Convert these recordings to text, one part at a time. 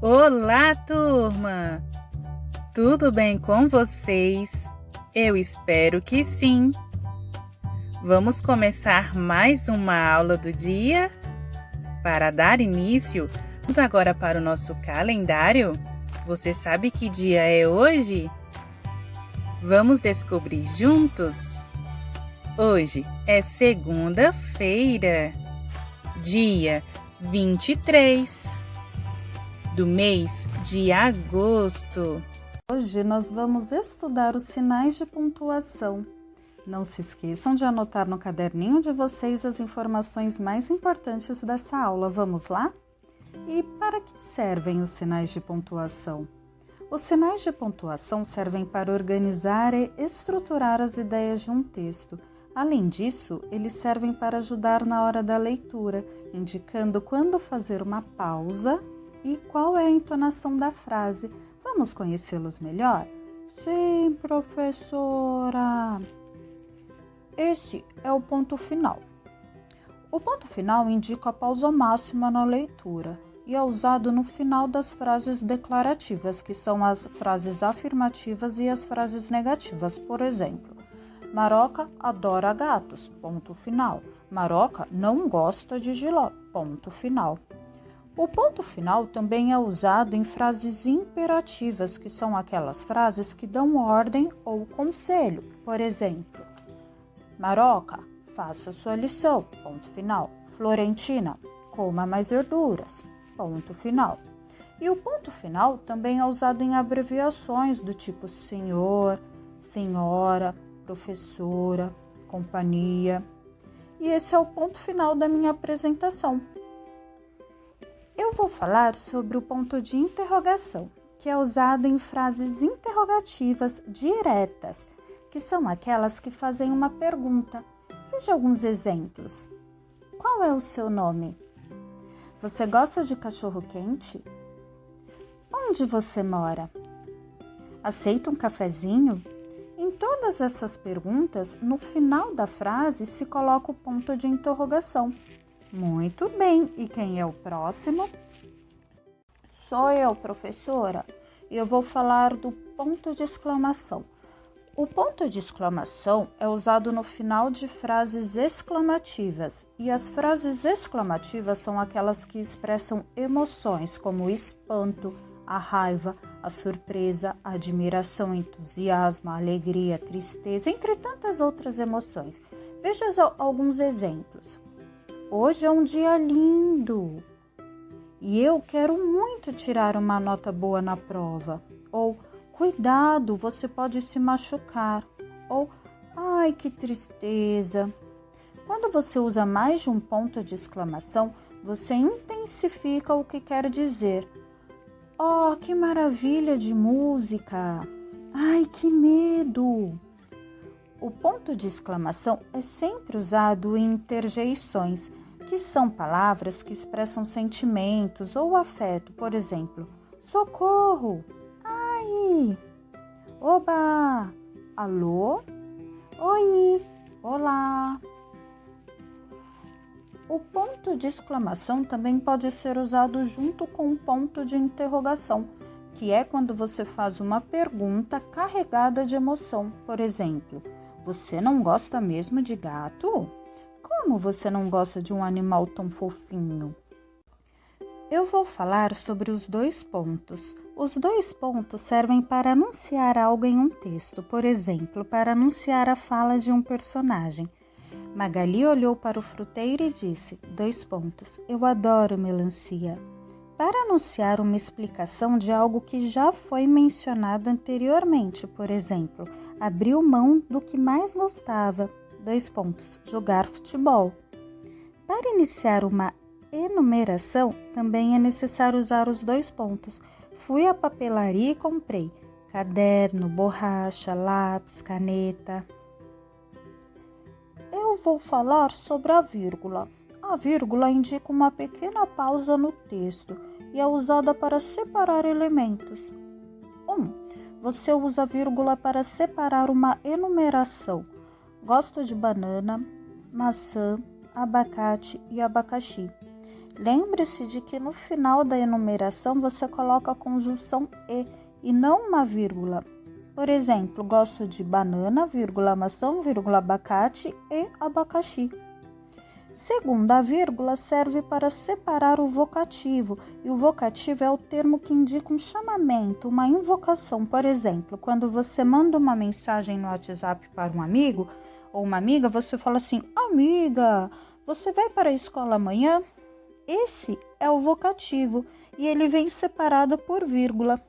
Olá, turma! Tudo bem com vocês? Eu espero que sim! Vamos começar mais uma aula do dia? Para dar início, vamos agora para o nosso calendário. Você sabe que dia é hoje? Vamos descobrir juntos? Hoje é segunda-feira, dia 23 do mês de agosto. Hoje nós vamos estudar os sinais de pontuação. Não se esqueçam de anotar no caderninho de vocês as informações mais importantes dessa aula. Vamos lá? E para que servem os sinais de pontuação? Os sinais de pontuação servem para organizar e estruturar as ideias de um texto. Além disso, eles servem para ajudar na hora da leitura, indicando quando fazer uma pausa e qual é a entonação da frase. Vamos conhecê-los melhor? Sim, professora! Esse é o ponto final. O ponto final indica a pausa máxima na leitura e é usado no final das frases declarativas, que são as frases afirmativas e as frases negativas. Por exemplo, Maroca adora gatos, ponto final. Maroca não gosta de jiló, ponto final. O ponto final também é usado em frases imperativas, que são aquelas frases que dão ordem ou conselho. Por exemplo, Maroca, faça sua lição, ponto final. Florentina, coma mais verduras, ponto final. E o ponto final também é usado em abreviações do tipo senhor, senhora, professora, companhia. E esse é o ponto final da minha apresentação. Eu vou falar sobre o ponto de interrogação, que é usado em frases interrogativas diretas, que são aquelas que fazem uma pergunta. Veja alguns exemplos. Qual é o seu nome? Você gosta de cachorro-quente? Onde você mora? Aceita um cafezinho? Em todas essas perguntas, no final da frase se coloca o ponto de interrogação. Muito bem, e quem é o próximo? Sou eu, professora, e eu vou falar do ponto de exclamação. O ponto de exclamação é usado no final de frases exclamativas, e as frases exclamativas são aquelas que expressam emoções, como o espanto, a raiva, a surpresa, a admiração, entusiasmo, a alegria, a tristeza, entre tantas outras emoções. Veja alguns exemplos. Hoje é um dia lindo e eu quero muito tirar uma nota boa na prova. Ou, cuidado, você pode se machucar. Ou, ai, que tristeza. Quando você usa mais de um ponto de exclamação, você intensifica o que quer dizer. Oh, que maravilha de música! Ai, que medo! O ponto de exclamação é sempre usado em interjeições, que são palavras que expressam sentimentos ou afeto. Por exemplo, socorro, ai, oba, alô, oi, olá. O ponto de exclamação também pode ser usado junto com um ponto de interrogação, que é quando você faz uma pergunta carregada de emoção. Por exemplo, você não gosta mesmo de gato? Como você não gosta de um animal tão fofinho? Eu vou falar sobre os dois pontos. Os dois pontos servem para anunciar algo em um texto, por exemplo, para anunciar a fala de um personagem. Magali olhou para o fruteiro e disse, eu adoro melancia. Para anunciar uma explicação de algo que já foi mencionado anteriormente, por exemplo, abriu mão do que mais gostava, jogar futebol. Para iniciar uma enumeração, também é necessário usar os dois pontos. Fui à papelaria e comprei caderno, borracha, lápis, caneta. Eu vou falar sobre a vírgula. A vírgula indica uma pequena pausa no texto e é usada para separar elementos. 1. Você usa a vírgula para separar uma enumeração. Gosto de banana, maçã, abacate e abacaxi. Lembre-se de que no final da enumeração você coloca a conjunção e não uma vírgula. Por exemplo, gosto de banana, vírgula, maçã, vírgula, abacate e abacaxi. Segunda vírgula serve para separar o vocativo, e o vocativo é o termo que indica um chamamento, uma invocação. Por exemplo, quando você manda uma mensagem no WhatsApp para um amigo ou uma amiga, você fala assim: amiga, você vai para a escola amanhã? Esse é o vocativo e ele vem separado por vírgula.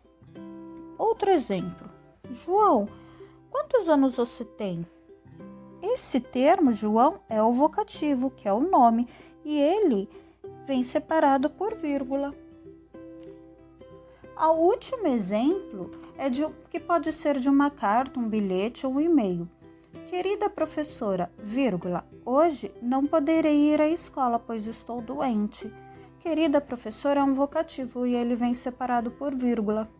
Outro exemplo: João, quantos anos você tem? Esse termo, João, é o vocativo, que é o nome, e ele vem separado por vírgula. O último exemplo é que pode ser de uma carta, um bilhete ou um e-mail. Querida professora, vírgula, hoje não poderei ir à escola, pois estou doente. Querida professora é um vocativo e ele vem separado por vírgula.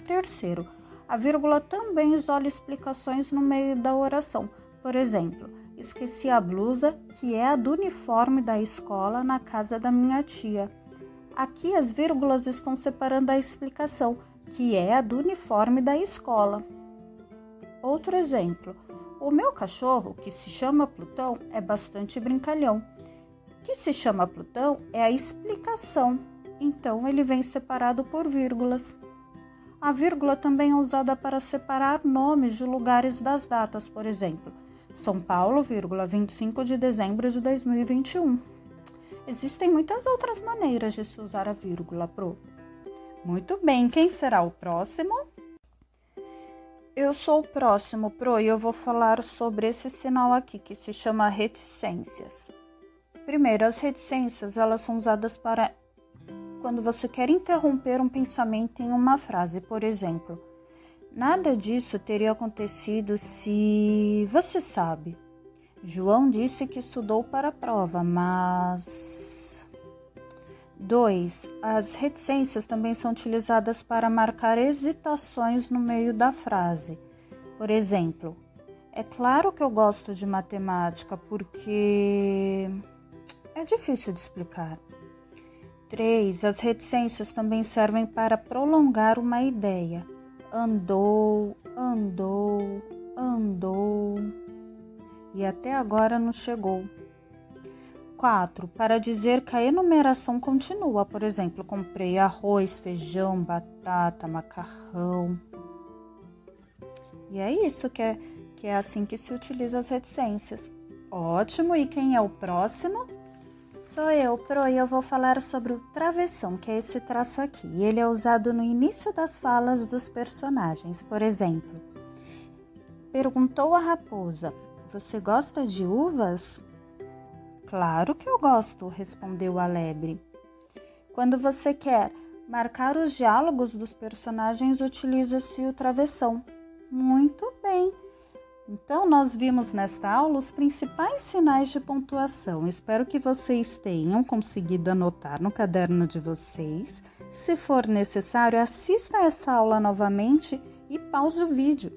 Terceiro, a vírgula também isola explicações no meio da oração. Por exemplo, esqueci a blusa, que é a do uniforme da escola, na casa da minha tia. Aqui as vírgulas estão separando a explicação, que é a do uniforme da escola. Outro exemplo: o meu cachorro, que se chama Plutão, é bastante brincalhão. Que se chama Plutão é a explicação, então ele vem separado por vírgulas. A vírgula também é usada para separar nomes de lugares das datas, por exemplo, São Paulo, 25 de dezembro de 2021. Existem muitas outras maneiras de se usar a vírgula, Pro. Muito bem, quem será o próximo? Eu sou o próximo, Pro, e eu vou falar sobre esse sinal aqui, que se chama reticências. Primeiro, as reticências, elas são usadas para quando você quer interromper um pensamento em uma frase. Por exemplo, nada disso teria acontecido se... Você sabe, João disse que estudou para a prova, mas... 2. As reticências também são utilizadas para marcar hesitações no meio da frase. Por exemplo, é claro que eu gosto de matemática porque é difícil de explicar. 3. As reticências também servem para prolongar uma ideia. Andou, andou, andou e até agora não chegou. 4. Para dizer que a enumeração continua. Por exemplo, comprei arroz, feijão, batata, macarrão. E é isso que é assim que se utiliza as reticências. Ótimo! E quem é o próximo? Sou eu, Pro, e eu vou falar sobre o travessão, que é esse traço aqui. Ele é usado no início das falas dos personagens. Por exemplo, perguntou a raposa: você gosta de uvas? Claro que eu gosto, respondeu a lebre. Quando você quer marcar os diálogos dos personagens, utiliza-se o travessão. Muito bem! Então, nós vimos nesta aula os principais sinais de pontuação. Espero que vocês tenham conseguido anotar no caderno de vocês. Se for necessário, assista essa aula novamente e pause o vídeo.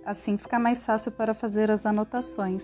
Assim fica mais fácil para fazer as anotações.